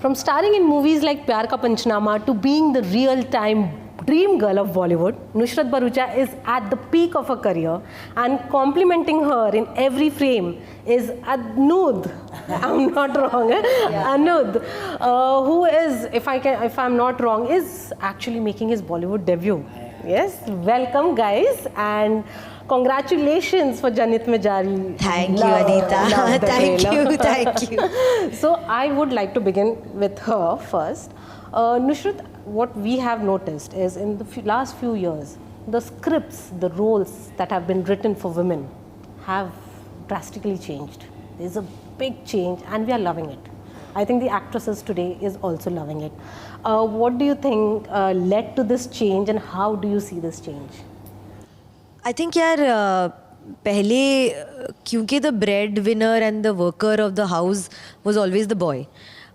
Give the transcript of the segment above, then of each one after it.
From starring in movies like Pyar Ka Panchnama to being the real-time dream girl of Bollywood, Nushrratt Bharuccha is at the peak of her career, and complimenting her in every frame is Anud. I'm not wrong. Anud, who is, if I'm not wrong, is actually making his Bollywood debut. Yes, welcome guys, and congratulations for Janhit Mein Jaari. Thank you, Anita. Thank you. So I would like to begin with her first. Nushrratt, what we have noticed is in the last few years, the scripts, the roles that have been written for women have drastically changed. There's a big change and we are loving it. I think the actresses today is also loving it. What do you think led to this change, and how do you see this change? I think यार पहले क्योंकि the breadwinner and the worker of the house was always the boy.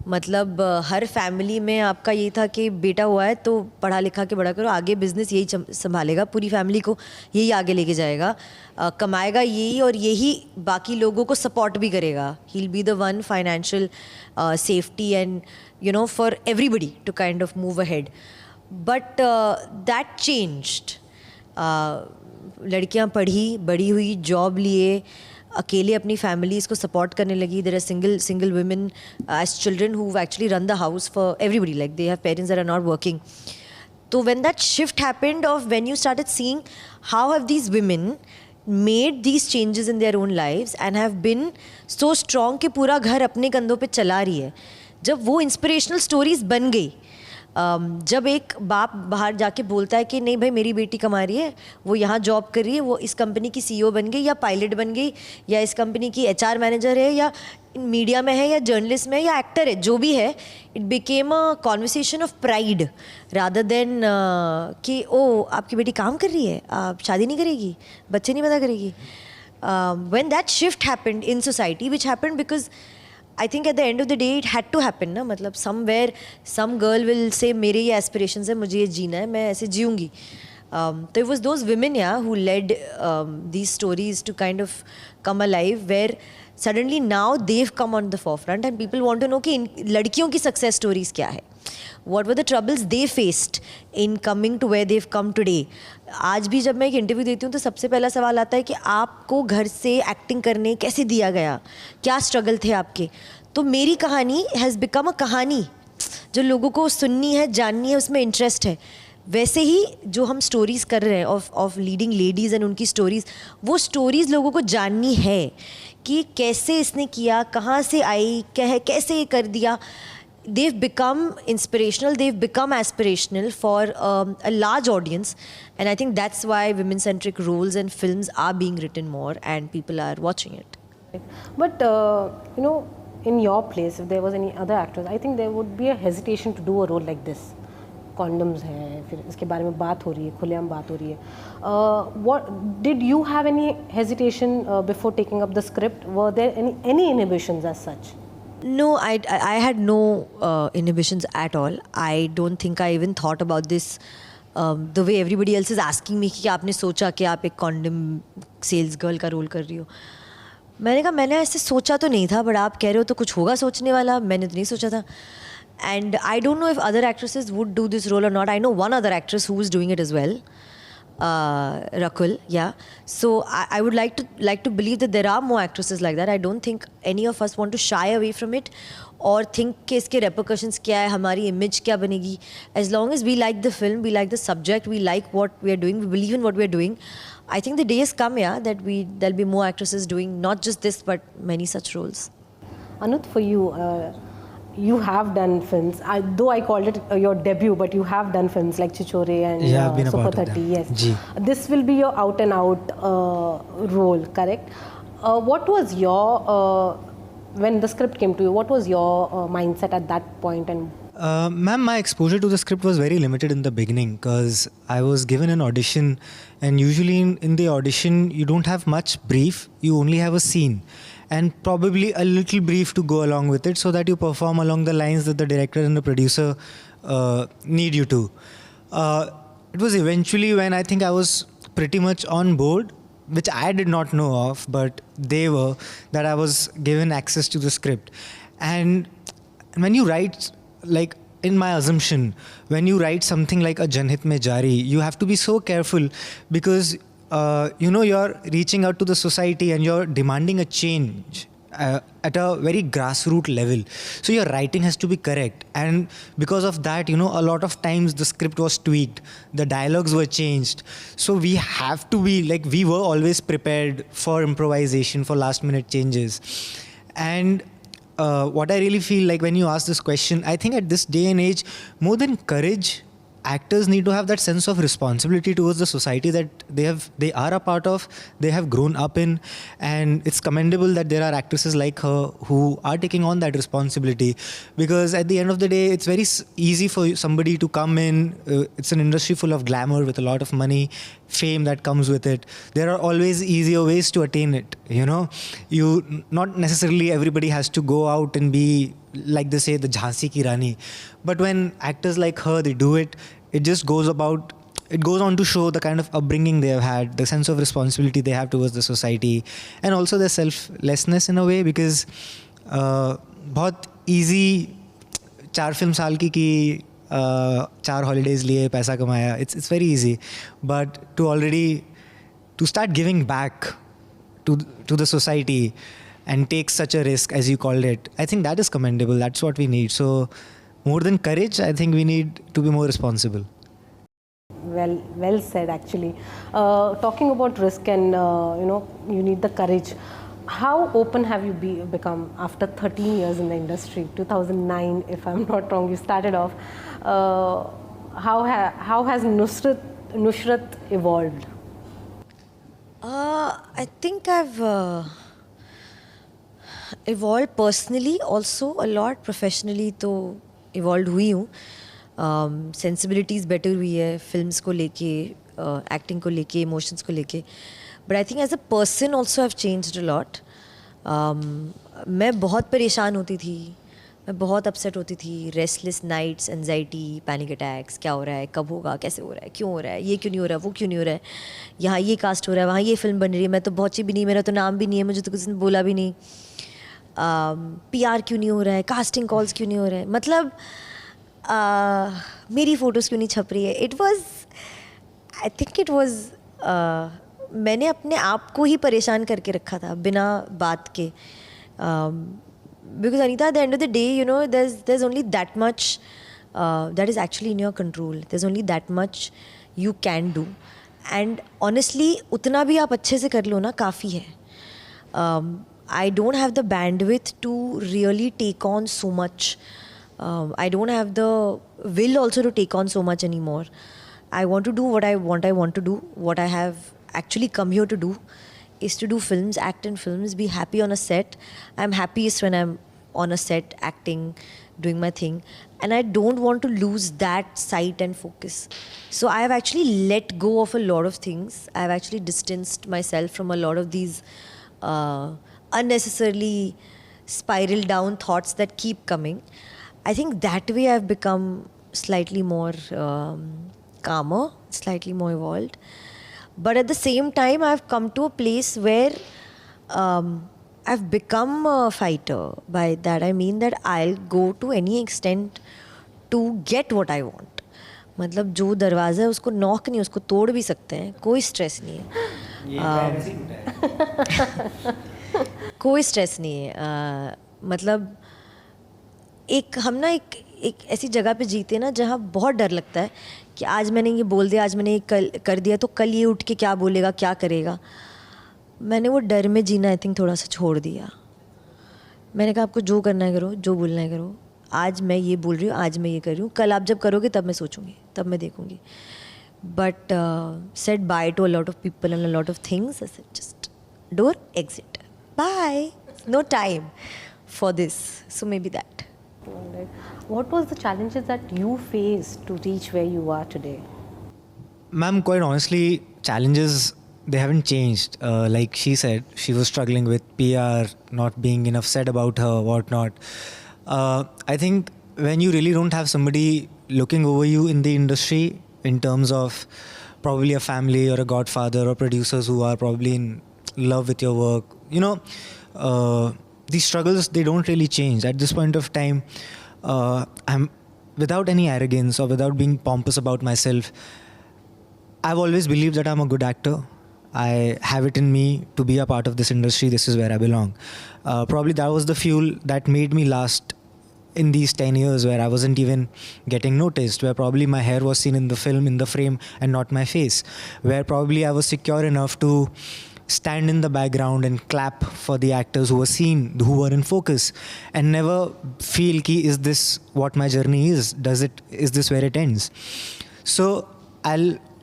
मतलब हर family में आपका ये था कि बेटा हुआ है तो पढ़ा लिखा के बड़ा करो, आगे बिजनेस यही संभालेगा, पूरी फैमिली को यही आगे लेके जाएगा, कमाएगा यही और यही बाकी लोगों को सपोर्ट भी करेगा. He'll be the one financial safety and for everybody to kind of move ahead. But that changed. लड़कियां पढ़ी बड़ी हुई, जॉब लिए, अकेले अपनी फैमिलीज़ को सपोर्ट करने लगी. There are single women as children who actually run the house for everybody, like they have parents that are not working. So when that shift happened of when you started seeing how have these women made these changes in their own lives and have been so strong कि पूरा घर अपने कंधों पे चला रही है, जब वो इंस्पिरेशनल स्टोरीज बन गई, जब एक बाप बाहर जाके बोलता है कि नहीं भाई मेरी बेटी कमा रही है, वो यहाँ जॉब कर रही है, वो इस कंपनी की सीईओ बन गई या पायलट बन गई या इस कंपनी की एचआर मैनेजर है या मीडिया में है या जर्नलिस्ट में है या एक्टर है, जो भी है, it became a conversation of pride rather than कि ओ आपकी बेटी काम कर रही है, आप शादी नहीं करेगी, बच्चे नहीं पैदा करेगी. When that shift happened in society, which happened because I think at the end of the day it had to happen ना, मतलब somewhere some girl will say मेरे ये aspirations है, मुझे ये जीना है, मैं ऐसे जीऊँगी. So it was those women who led these stories to kind of come alive, where suddenly now they've come on the forefront and people want to know कि इन लड़कियों की success stories क्या है. What were the troubles they faced in coming to where they've come today? आज भी जब मैं एक इंटरव्यू देती हूँ तो सबसे पहला सवाल आता है कि आपको घर से एक्टिंग करने कैसे दिया गया, क्या स्ट्रगल थे आपके. तो मेरी कहानी हैज़ बिकम अ कहानी जो लोगों को सुननी है, जाननी है, उसमें इंटरेस्ट है. वैसे ही जो हम स्टोरीज़ कर रहे हैं ऑफ लीडिंग लेडीज़ एंड उनकी स्टोरीज़, वो स्टोरीज़ लोगों को जाननी है कि कैसे इसने किया, कहाँ से आई, कैसे ये कर दिया. They've become inspirational, they've become aspirational for a large audience, and I think that's why women-centric roles and films are being written more and people are watching it. But in your place, if there was any other actors, I think there would be a hesitation to do a role like this. Condoms है, फिर इसके बारे में बात हो रही है, खुलेआम बात हो रही है. What did you have any hesitation before taking up the script? Were there any inhibitions as such? No, I had no inhibitions at all. I don't think I even thought about this the way everybody else is asking me कि आपने सोचा कि आप एक condom sales girl का role कर रही हो. मैंने कहा मैंने ऐसे सोचा तो नहीं था, बट आप कह रहे हो तो कुछ होगा सोचने वाला, मैंने तो नहीं सोचा था. And I don't know if other actresses would do this role or not. I know one other actress who is doing it as well. Rakul, yeah. So I would like to believe that there are more actresses like that. I don't think any of us want to shy away from it or think कि इसके repercussions क्या है, हमारी image क्या बनेगी. As long as we like the film, we like the subject, we like what we are doing, we believe in what we are doing, I think the day has come, that there'll be more actresses doing not just this but many such roles. Anud, for you, you have done films. Though I called it your debut, but you have done films like Chichore and Super 30. Yes, this will be your out and out role, correct? What was your when the script came to you? What was your mindset at that point? And ma'am, my exposure to the script was very limited in the beginning because I was given an audition, and usually in the audition you don't have much brief, you only have a scene and probably a little brief to go along with it so that you perform along the lines that the director and the producer need you to. It was eventually when I think I was pretty much on board, which I did not know of, but they were, that I was given access to the script. And when you write like in my assumption, when you write something like a Janhit Mein Jaari, you have to be so careful because you're reaching out to the society and you're demanding a change at a very grassroots level. So your writing has to be correct, and because of that, a lot of times the script was tweaked, the dialogues were changed. So we have to be like, we were always prepared for improvisation, for last minute changes. And what I really feel like when you ask this question, I think at this day and age, more than courage, actors need to have that sense of responsibility towards the society that they are a part of, they have grown up in, and it's commendable that there are actresses like her who are taking on that responsibility. Because at the end of the day, it's very easy for somebody to come in. It's an industry full of glamour with a lot of money, fame that comes with it. There are always easier ways to attain it. You not necessarily everybody has to go out and be, like they say, the Jhansi ki Rani. But when actors like her, they do it, it just goes on to show the kind of upbringing they have had, the sense of responsibility they have towards the society, and also their selflessness in a way, because बहुत easy 4 film साल की 4 holidays लिए पैसा कमाया, it's very easy. But to start giving back to the society and take such a risk, as you called it, I think that is commendable. That's what we need. So more than courage, I think we need to be more responsible. Well said, actually. Talking about risk and, you need the courage. How open have you become after 13 years in the industry? 2009, if I'm not wrong, you started off. How has Nushrratt evolved? I think I've evolved personally also a lot. Professionally तो evolved हुई हूँ. Sensibilities better हुई है films को लेके, acting को लेके, emotions को लेके. But I think as a person also I've changed a lot. मैं बहुत परेशान होती थी, मैं बहुत अपसेट होती थी. Restless nights, anxiety, panic attacks, क्या हो रहा है, कब होगा, कैसे हो रहा है, क्यों हो रहा है, ये क्यों नहीं हो रहा, वो क्यों नहीं हो रहा है, यहाँ ये कास्ट हो रहा है, वहाँ ये फिल्म बन रही है, मैं तो पहुँची भी नहीं, मेरा तो नाम भी नहीं है, मुझे तो किसी ने बोला भी नहीं, PR क्यों नहीं हो रहा है, कास्टिंग कॉल्स क्यों नहीं हो रहे हैं, मतलब मेरी फ़ोटोज़ क्यों नहीं छप रही है. आई थिंक इट वॉज मैंने अपने आप को ही परेशान करके रखा था बिना बात के. Because Anita, at the end of the day, there's only that much that is actually in your control. There's only that much you can do. And honestly, उतना भी आप अच्छे से कर लो ना, काफ़ी है. I don't have the bandwidth to really take on so much. I don't have the will also to take on so much anymore. I want to do what I want to do. What I have actually come here to do is to do films, act in films, be happy on a set. I'm happiest when I'm on a set, acting, doing my thing. And I don't want to lose that sight and focus. So I have actually let go of a lot of things. I have actually distanced myself from a lot of these unnecessarily spiral down thoughts that keep coming. I think that way I've become slightly more calmer, slightly more evolved. But at the same time, I've come to a place where I've become a fighter. By that I mean that I'll go to any extent to get what I want. मतलब जो दरवाज़ा है उसको knock नहीं, उसको तोड़ भी सकते हैं, कोई स्ट्रेस नहीं है. कोई स्ट्रेस नहीं है. मतलब हम ना एक ऐसी जगह पे जीते ना जहाँ बहुत डर लगता है कि आज मैंने ये बोल दिया, आज मैंने ये कर दिया तो कल ये उठ के क्या बोलेगा, क्या करेगा. मैंने वो डर में जीना आई थिंक थोड़ा सा छोड़ दिया. मैंने कहा आपको जो करना है करो, जो बोलना है करो. आज मैं ये बोल रही हूँ, आज मैं ये कर रही हूँ, कल आप जब करोगे तब मैं सोचूंगी, तब मैं देखूंगी. But said bye to a lot of people and a lot of things. I said just door exit, bye, no time for this. So maybe that. What was the challenges that you faced to reach where you are today? Ma'am, quite honestly, challenges, they haven't changed. Like she said, she was struggling with PR, not being enough said about her, whatnot. I think when you really don't have somebody looking over you in the industry in terms of probably a family or a godfather or producers who are probably in love with your work, these struggles, they don't really change. At this point of time, I'm without any arrogance or without being pompous about myself. I've always believed that I'm a good actor. I have it in me to be a part of this industry. This is where I belong. Probably that was the fuel that made me last in these 10 years where I wasn't even getting noticed, where probably my hair was seen in the film, in the frame, and not my face, where probably I was secure enough to stand in the background and clap for the actors who were seen, who were in focus, and never feel ki, is this what my journey is? Is this where it ends? So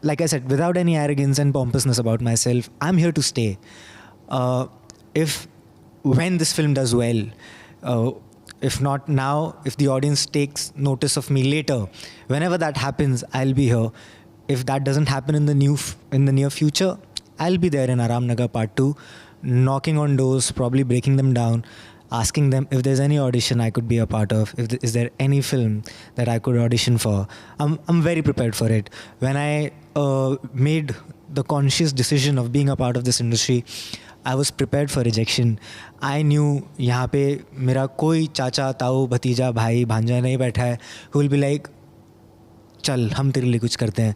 like I said, without any arrogance and pompousness about myself, I'm here to stay. When this film does well, if not now, if the audience takes notice of me later, whenever that happens, I'll be here. If that doesn't happen in the near future, I'll be there in Aram Nagar Part 2, knocking on doors, probably breaking them down, asking them if there's any audition I could be a part of, is there any film that I could audition for. I'm very prepared for it. When I made the conscious decision of being a part of this industry, I was prepared for rejection. I knew यहाँ पे मेरा कोई चाचा, ताऊ, भतीजा, भाई, भांजा नहीं बैठा है who will be like, चल हम तेरे लिए कुछ करते हैं.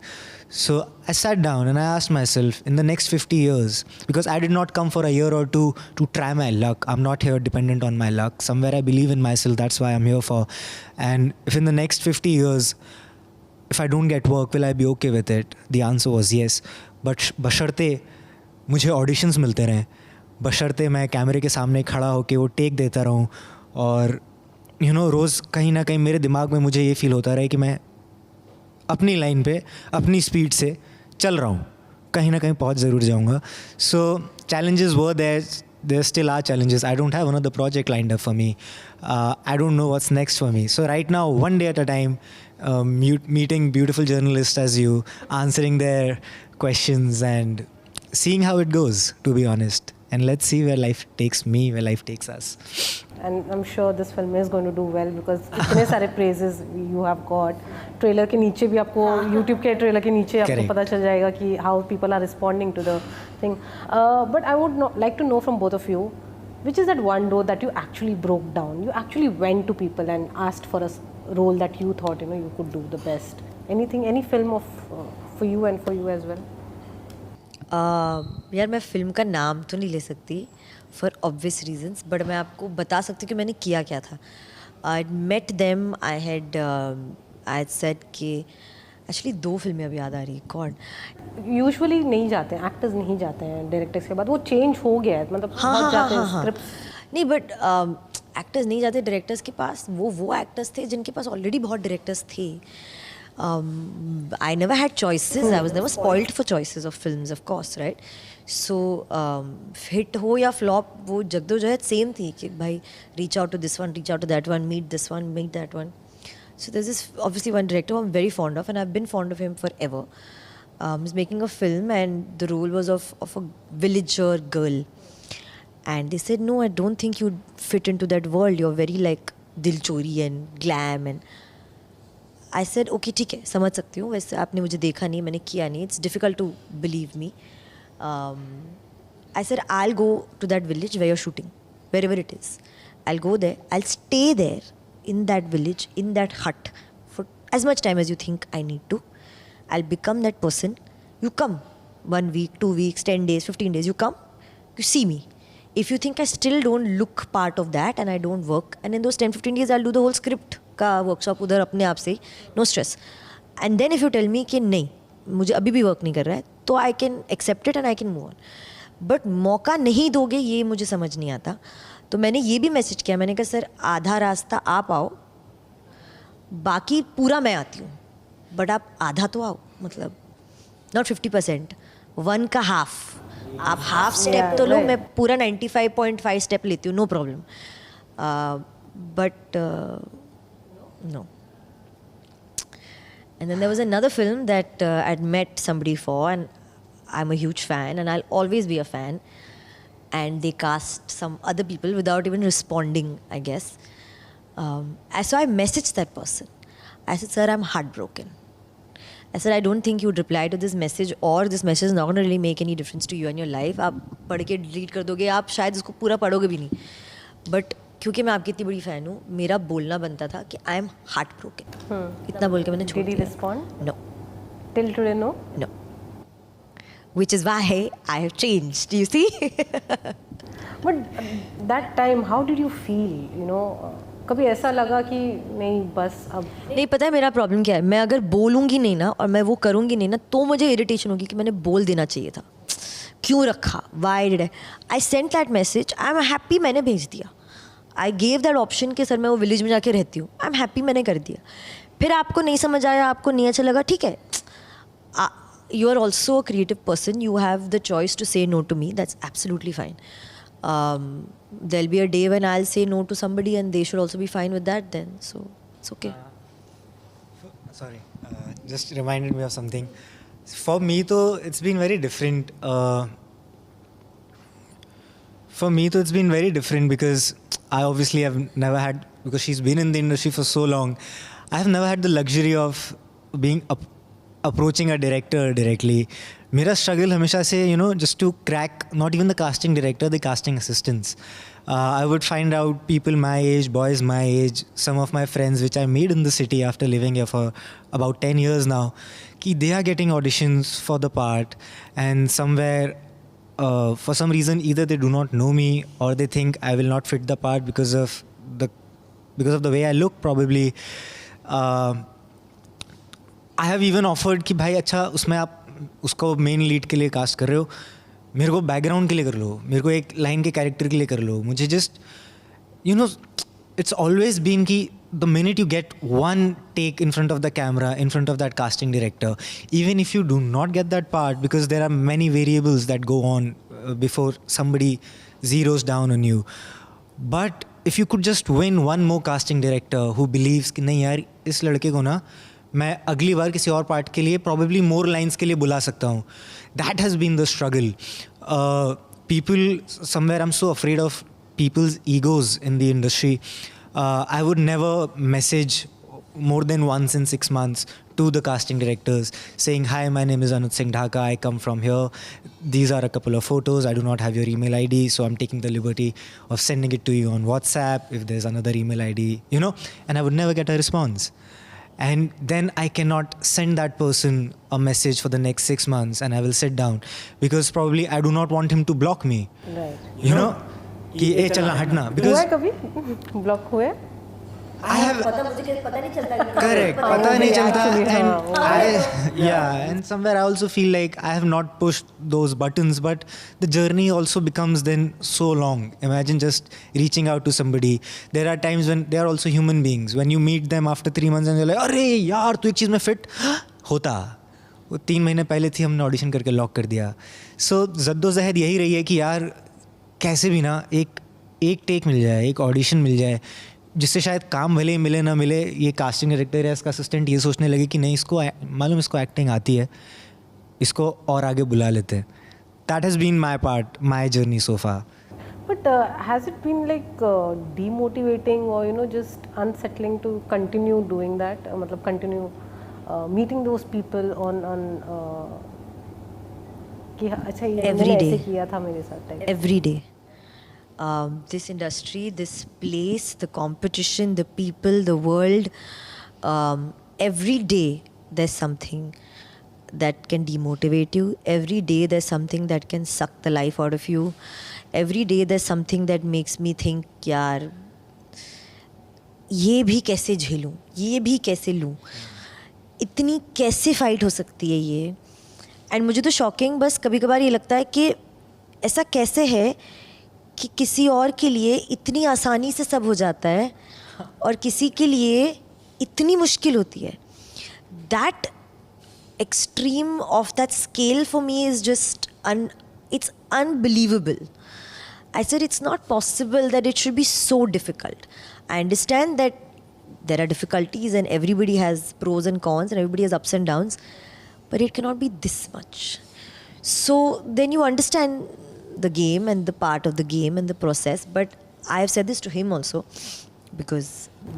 So I sat down and I asked myself, in the next 50 years, because I did not come for a year or two to try my luck. I'm not here dependent on my luck. Somewhere I believe in myself, that's why I'm here for. And if in the next 50 years, if I don't get work, will I be okay with it? The answer was yes. But बशर्ते मुझे auditions मिलते रहें, बशर्ते मैं कैमरे के सामने खड़ा होकर वो टेक देता रहूं, और रोज़ कहीं ना कहीं मेरे दिमाग में मुझे ये फील होता रहे कि मैं अपनी लाइन पे अपनी स्पीड से चल रहा हूँ, कहीं ना कहीं पहुँच ज़रूर जाऊँगा. So challenges were there still are challenges. I don't have another project lined up for me. I don't know what's next for me. So right now, one day at a time, meeting beautiful journalists as you, answering their questions and seeing how it goes, to be honest. And let's see where life takes me, where life takes us. And I'm sure this film is going to do well because इतने सारे praises you have got. Trailer के नीचे भी आपको YouTube के trailer के नीचे आपको पता चल जाएगा कि how people are responding to the thing. But I would like to know from both of you, which is that one door that you actually broke down? You actually went to people and asked for a role that you thought you could do the best. Any film of for you and for you as well? यार मैं film का नाम तो नहीं ले सकती for obvious reasons, but मैं आपको बता सकती हूँ कि मैंने किया क्या था. I met them, I had said कि एक्चुअली 2 फिल्में अभी याद आ रही है. कौन यूजुअली नहीं जाते हैं, एक्टर्स नहीं जाते हैं डायरेक्टर्स के बाद, वो चेंज हो गया है, मतलब बहुत जाते हैं स्क्रिप्ट नहीं, बट एक्टर्स नहीं जाते डायरेक्टर्स के पास. वो एक्टर्स थे जिनके पास ऑलरेडी बहुत डायरेक्टर्स थे. I never had choices. I was never spoiled for choices of films, of course, right? So hit हो या flop, वो जगदोजहद सेम थी कि भाई reach out to this one, reach out to that one, meet this one, meet that one. So there's this obviously one director who I'm very fond of, and I've been fond of him forever. He's making a film, and the role was of a villager girl, and they said, no, I don't think you'd fit into that world. You're very like dilchori and glam and. I said, okay, ठीक है, समझ सकती हूँ, वैसे आपने मुझे देखा नहीं, मैंने किया नहीं, it's difficult to believe me. I said, I'll go to that village where you're shooting, wherever it is. I'll go there, I'll stay there in that village, in that hut for as much time as you think I need to. I'll become that person. You come 1 week, 2 weeks, 10 days, 15 days, you come, you see me. If you think I still don't look part of that and I don't work, and in those 10-15 days I'll do the whole script का workshop उधर अपने आप से, no stress. And then if you tell me कि नहीं मुझे अभी भी वर्क नहीं कर रहा है, तो I can accept it and I can move on. But मौका नहीं दोगे ये मुझे समझ नहीं आता. तो मैंने ये भी मैसेज किया, मैंने कहा सर आधा रास्ता आप आओ, बाकी पूरा मैं आती हूँ, बट आप आधा तो आओ, मतलब नॉट 50%, 1 का हाफ. आप हाफ स्टेप तो लो, मैं पूरा 95.5 स्टेप लेती हूँ, no problem. But no. And then there was another film that I'd met somebody for, and I'm a huge fan and I'll always be a fan, and they cast some other people without even responding, I guess. So I messaged that person. I said, sir, I'm heartbroken. I said, I don't think you'd reply to this message, or this message is not going to really make any difference to you and your life. आप पढ़ के delete कर दोगे, आप शायद इसको पूरा पढ़ोगे भी नहीं. But क्योंकि मैं आपकी इतनी बड़ी फ़ैन हूँ, मेरा बोलना बनता था कि आई एम हार्ट ब्रोकन. इतना बोल के मैंने छोड़ Did he दिया. respond? No, Till today, no. no. Which is why I have changed, you see. But that time, how did you feel? You know, कभी ऐसा लगा कि नहीं बस अब नहीं, पता है मेरा प्रॉब्लम क्या है, मैं अगर बोलूँगी नहीं ना और मैं वो करूँगी नहीं ना तो मुझे इरिटेशन होगी कि मैंने बोल देना चाहिए था. क्यों रखा? Why did I send that message? I am happy, मैंने भेज दिया. आई गेव दैट ऑप्शन कि सर मैं वो विलेज में जाके रहती हूँ. आई एम हैप्पी, मैंने कर दिया. फिर आपको नहीं समझ आया, आपको नहीं अच्छा लगा, ठीक है. You are also a creative person. You have the choice to say no to me. That's absolutely fine. There'll be a day when I'll say no to somebody and they should also be fine with that then. So it's okay. Sorry, just reminded me of something. For me, though, it's been very different. For me, though, it's been very different because I obviously have never had, because she's been in the industry for so long, I have never had the luxury of being approaching a director directly. मेरा struggle हमेशा से, you know, just to crack not even the casting director, the casting assistants. I would find out people my age, boys my age, some of my friends which I made in the city after living here for about 10 years now, कि they are getting auditions for the part, and somewhere for some reason either they do not know me or they think I will not fit the part because of the way I look probably. I have even offered कि भाई अच्छा उसमें आप उसको main lead के लिए cast कर रहे हो, मेरे को बैकग्राउंड के लिए कर लो, मेरे को एक लाइन के कैरेक्टर के लिए कर लो. मुझे just you know it's always been कि the minute you get one take in front of the camera, in front of that casting director, even if you do not get that part, because there are many variables that go on before somebody zeroes down on you, but if you could just win one more casting director who believes कि नहीं यार इस लड़के को ना मैं अगली बार किसी और पार्ट के लिए probably more lines के लिए बुला सकता हूँ. That has been the struggle. People, somewhere I'm so afraid of people's egos in the industry. I would never message more than once in 6 months to the casting directors saying, hi, my name is Anuj Singh Dhaka, I come from here, these are a couple of photos, I do not have your email ID, so I'm taking the liberty of sending it to you on WhatsApp if there's another email ID, you know, and I would never get a response. And then I cannot send that person a message for the next 6 months and I will sit down because probably I do not want him to block me. right. You know? कि ए चलना हटना हुआ because है कभी block हुए? I have पता नहीं चलता. correct पता नहीं चलता actually, and and somewhere I also feel like I have not pushed those buttons, but the journey also becomes then so long. Imagine just reaching out to somebody. There are times when they are also human beings. When you meet them after 3 months and you're like, अरे यार तू एक चीज़ में fit होता, वो 3 महीने पहले थी, हमने ऑडिशन करके लॉक कर दिया. सो जद्दोजहद यही रही है कि यार कैसे भी ना एक टेक मिल जाए, एक ऑडिशन मिल जाए, जिससे शायद काम भले मिले ना मिले, ये कास्टिंग डायरेक्टर या इसका असिस्टेंट ये सोचने लगे कि नहीं इसको मालूम इसको एक्टिंग आती है, इसको और आगे बुला लेते हैं. That has been my part, my journey so far. But has it been like demotivating or you know just unsettling to continue doing that? मतलब continue meeting those people on कि अच्छा ये Every मैंने day. ऐसे किया था मेरे साथ type. Every day. This industry, this place, the competition, the people, the world, every day there's something that can demotivate you. Every day there's something that can suck the life out of you. Every day there's something that makes me think, यार ये भी कैसे झेलूं, ये भी कैसे लूं, इतनी कैसे फाइट हो सकती है ये. एंड मुझे तो शॉकिंग बस कभी कभार ये लगता है कि ऐसा कैसे है कि किसी और के लिए इतनी आसानी से सब हो जाता है और किसी के लिए इतनी मुश्किल होती है. That extreme of that scale for me is just it's unbelievable. I said it's not possible that it should be so difficult. I understand that there are difficulties and everybody has pros and cons and everybody has ups and downs, but it cannot be this much. So then you understand the game and the part of the game and the process. But I have said this to him also because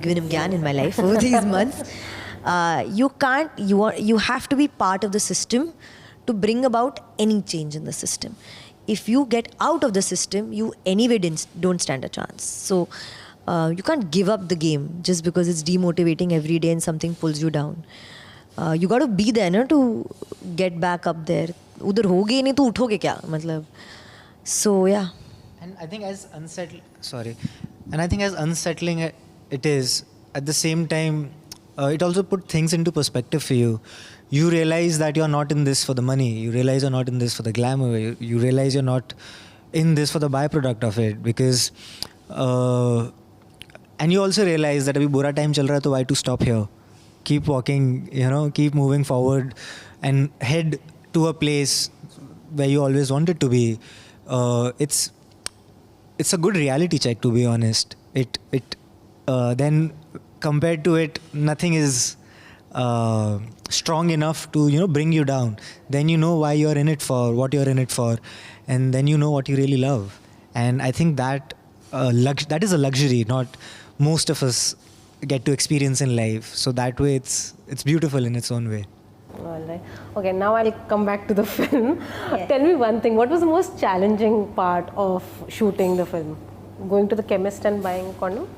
given him gyan in my life over these months. You have to be part of the system to bring about any change in the system. If you get out of the system, you anyway don't stand a chance. So you can't give up the game just because it's demotivating every day and something pulls you down. You got to be there na to get back up there. उधर होगे नहीं तो उठोगे क्या मतलब. So yeah. And I think as unsettling it is, at the same time, it also put things into perspective for you. You realize that you're not in this for the money. You realize you're not in this for the glamour. You realize you're not in this for the byproduct of it. Because, and you also realize that abhi bura time chal raha hai, to why to stop here? Keep walking, keep moving forward and head to a place where you always wanted to be. It's a good reality check, to be honest. Then compared to it, nothing is strong enough to bring you down. Then you know why you're in it for, what you're in it for, and then you know what you really love. And I think that that is a luxury not most of us get to experience in life. So that way it's beautiful in its own way. All right. Okay, now I'll come back to the film. Yeah. Tell me one thing. What was the most challenging part of shooting the film? Going to the chemist and buying a condom?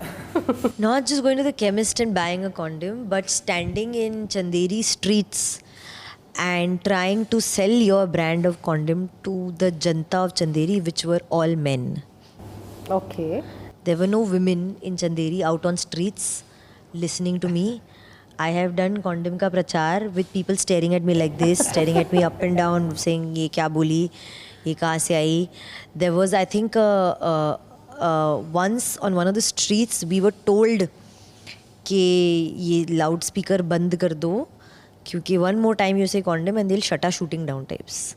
Not just going to the chemist and buying a condom, but standing in Chanderi streets and trying to sell your brand of condom to the Janta of Chanderi, which were all men. Okay. There were no women in Chanderi out on streets listening to me. I have done condom ka prachar with people staring at me like this, staring at me up and down, saying, "Ye kya boli? Ye kahan se aayi?" There was, I think, once on one of the streets, we were told कि ये loudspeaker बंद कर दो, क्योंकि one more time you say condom and they'll shut our shooting down types.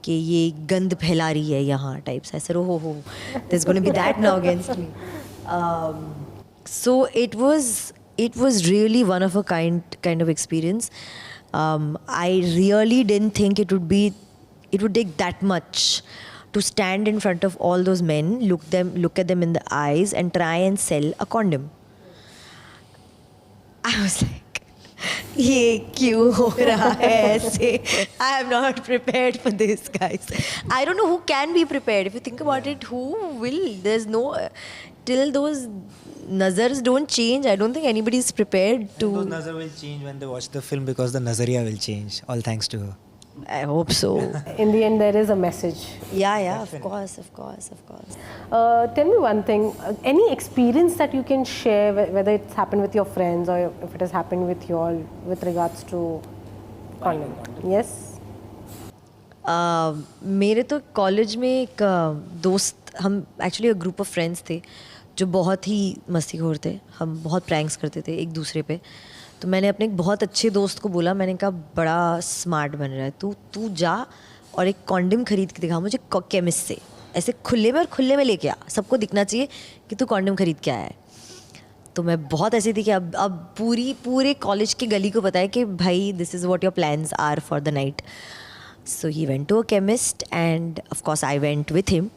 कि ये गंद फैला रही है यहाँ types. I said, oh, there's going to be that now against me. So it was really one of a kind of experience. I really didn't think it would take that much to stand in front of all those men, look at them in the eyes and try and sell a condom. I was like, ये क्यों हो रहा है ऐसे? I am not prepared for this, guys. I don't know who can be prepared. If you think about it, who will? There's no till those nazars don't change. I don't think anybody is prepared to. Those nazar will change when they watch the film because the nazariya will change. All thanks to her. I hope so. In the end, there is a message. Yeah, of course. Tell me one thing. Any experience that you can share, whether it's happened with your friends or if it has happened with you all, with regards to condom? Yes. मेरे तो college में एक दोस्त, हम actually एक group of friends थे जो बहुत ही मस्तीखोर थे. हम बहुत प्रैंक्स करते थे एक दूसरे पे. तो मैंने अपने एक बहुत अच्छे दोस्त को बोला, मैंने कहा बड़ा स्मार्ट बन रहा है तू जा और एक कॉन्डम खरीद के दिखा मुझे केमिस्ट से, ऐसे खुले में लेके आ, सबको दिखना चाहिए कि तू कॉन्डम खरीद के आया है. तो मैं बहुत ऐसी थी कि अब पूरे कॉलेज की गली को पता है कि भाई this is what your plans are for the night. So he went to a chemist and of course I went with him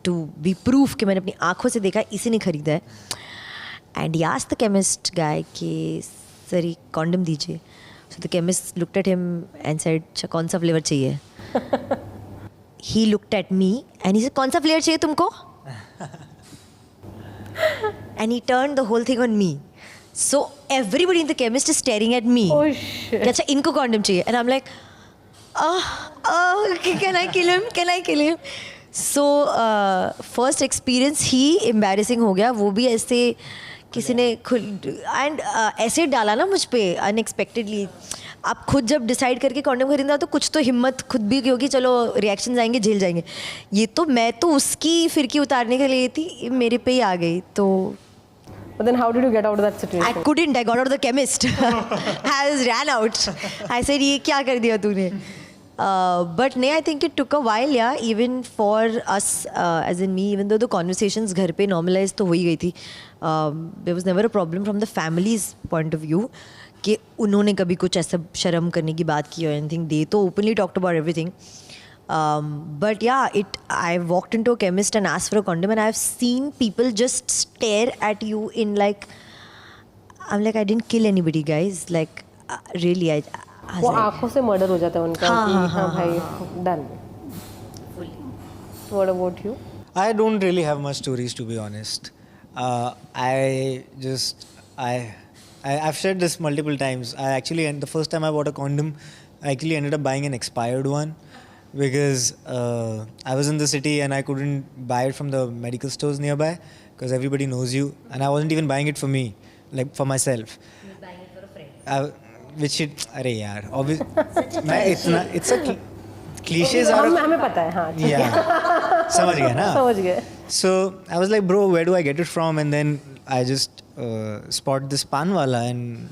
to be proof कि मैंने अपनी आँखों से देखा इसी ने खरीदा है. And he asked the chemist guy कि सर ये कॉन्डम दीजिए. So the chemist looked at him and said, अच्छा कौन सा फ्लेवर चाहिए? He looked at me and he said, कौन सा फ्लेवर चाहिए तुमको? And he turn the whole thing on me. So everybody in the chemist is staring at me. अच्छा इनको कॉन्डम चाहिए. And I am like, can I kill him? So first experience he embarrassing हो गया. वो भी ऐसे किसी ने एंड ऐसे डाला ना मुझ पे अनएक्सपेक्टेडली. आप खुद जब डिसाइड करके कॉन्डम खरीदना तो कुछ तो हिम्मत खुद भी की होगी, चलो रिएक्शन आएंगे झेल जाएंगे. ये तो मैं तो उसकी फिरकी उतारने के लिए थी, मेरे पे ही आ गई. तो But then how did you get out of that situation? I couldn't. I got out of the chemist. I just ran out. I said, ये क्या कर दिया तूने? But I think it took a while, yeah, even for us, as in me, even though the conversations घर पे normalized तो हो ही गई थी. There was never a problem from the family's point of view कि उन्होंने कभी कुछ ऐसा शर्म करने की बात की or anything. They तो openly talked about everything. But yeah, I walked into a chemist and asked for a condom and I've seen people just stare at you in like, I'm like, I didn't kill anybody, guys. Like, really, वो आँखों से murder हो जाता है उनका कि हाँ भाई done. What about you? I don't really have much stories, to be honest. I've said this multiple times. And the first time I bought a condom, I actually ended up buying an expired one because I was in the city and I couldn't buy it from the medical stores nearby because everybody knows you, and I wasn't even buying it for me, like for myself. You were buying it for a friend. Which it, अरे यार, obviously, it's a cliches are. हमें पता है हाँ. ठीक है. Yeah, समझ गया ना. समझ गए. So I was like, bro, where do I get it from? And then I just spot this pan wala, and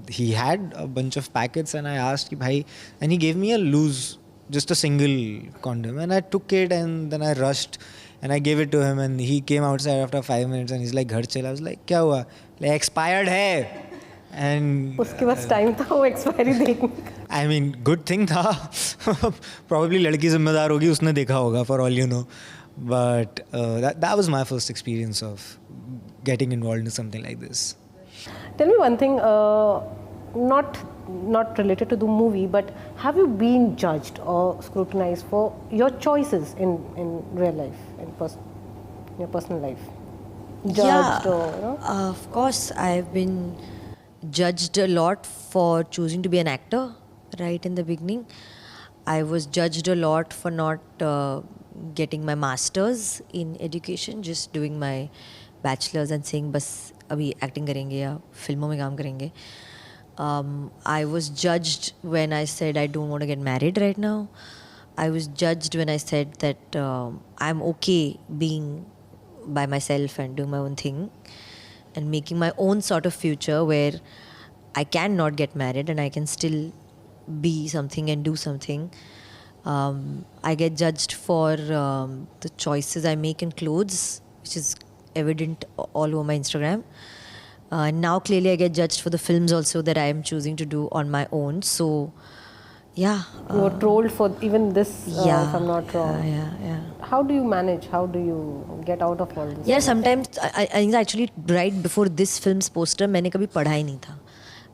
he had a bunch of packets, and I asked, bhai, and he gave me a loose, just a single condom, and I took it, and then I rushed, and I gave it to him, and he came outside after 5 minutes, and he's like, घर चल. I was like, क्या हुआ? Like, expired है. And उसके पास time था वो expiry देखने का. I mean, good thing था. Probably लड़की जिम्मेदार होगी, उसने देखा होगा, for all you know. But that was my first experience of getting involved in something like this. Tell me one thing, not related to the movie, but have you been judged or scrutinized for your choices in real life, your personal life? Judged or, you know? Of course, I've been judged a lot for choosing to be an actor right in the beginning. I was judged a lot for not getting my master's in education, just doing my bachelor's and saying बस अभी acting करेंगे या फिल्मों में काम करेंगे. I was judged when I said I don't want to get married right now. I was judged when I said that I'm okay being by myself and doing my own thing and making my own sort of future where I can not get married and I can still be something and do something. I get judged for the choices I make in clothes, which is evident all over my Instagram. Now clearly I get judged for the films also that I am choosing to do on my own. So, yeah. You were trolled for even this, if I'm not wrong. Yeah. How do you manage? How do you get out of all this? Yeah, sometimes I think actually right before this film's poster, मैंने कभी पढ़ा ही नहीं था.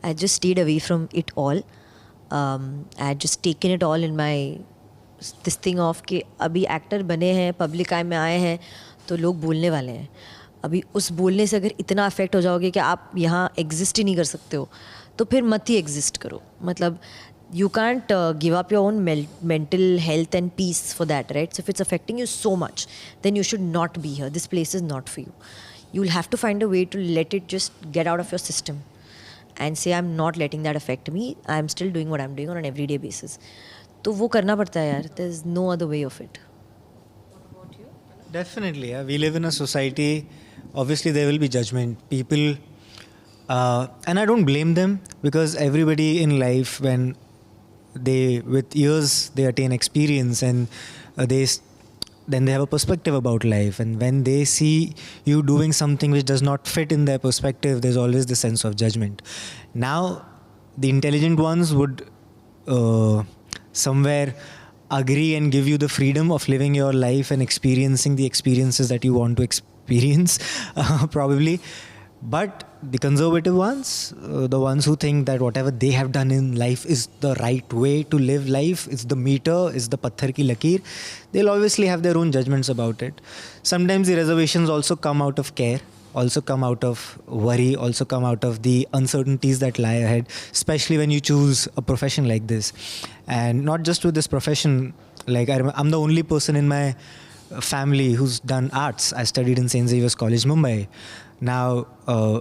I just stayed away from it all. I had just taken it all in my this thing of कि अभी actor बने हैं, public आई में आए हैं, तो लोग बोलने वाले हैं. अभी उस बोलने से अगर इतना अफेक्ट हो जाओगे कि आप यहाँ एग्जिस्ट ही नहीं कर सकते हो, तो फिर मत ही एग्जिस्ट करो. मतलब you can't give up your own mental health and peace for that, right? So if it's affecting you so much, then you should not be here. This place is not for you. You'll have to find a way to let it just get out of your system and say, I'm not letting that affect me. I'm still doing what I'm doing on an everyday basis. तो वो करना पड़ता है यार. There's no other way of it. Definitely, yeah. We live in a society. Obviously, there will be judgment. People, and I don't blame them because everybody in life, when with years, they attain experience and then they have a perspective about life. And when they see you doing something which does not fit in their perspective, there's always the sense of judgment. Now, the intelligent ones would somewhere agree and give you the freedom of living your life and experiencing the experiences that you want to experience, probably. But the conservative ones, the ones who think that whatever they have done in life is the right way to live life, is the meter, is the patthar ki lakir, they'll obviously have their own judgments about it. Sometimes the reservations also come out of care, also come out of worry, also come out of the uncertainties that lie ahead, especially when you choose a profession like this. And not just with this profession, like I'm the only person in my family who's done arts. I studied in St. Xavier's College, Mumbai. Now,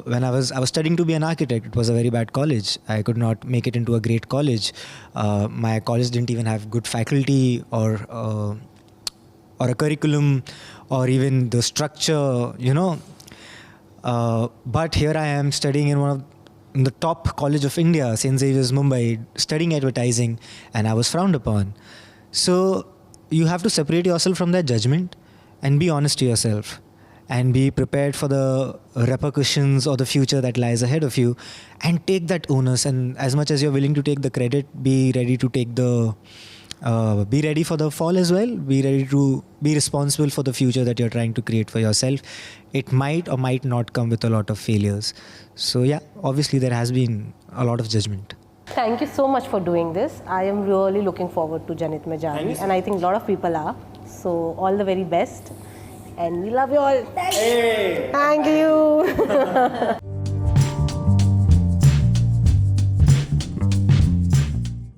when I was studying to be an architect, it was a very bad college. I could not make it into a great college. My college didn't even have good faculty or a curriculum or even the structure, you know. But here I am studying in the top college of India, St. Xavier's, Mumbai, studying advertising, and I was frowned upon. So you have to separate yourself from that judgment and be honest to yourself and be prepared for the repercussions or the future that lies ahead of you and take that onus. And as much as you're willing to take the credit, be ready to take be ready for the fall as well. Be ready to be responsible for the future that you're trying to create for yourself. It might or might not come with a lot of failures. So yeah, obviously there has been a lot of judgment. Thank you so much for doing this. I am really looking forward to Janhit Mein Jaari, and I think a lot of people are. So all the very best, and we love you all. Thank you. Yeah.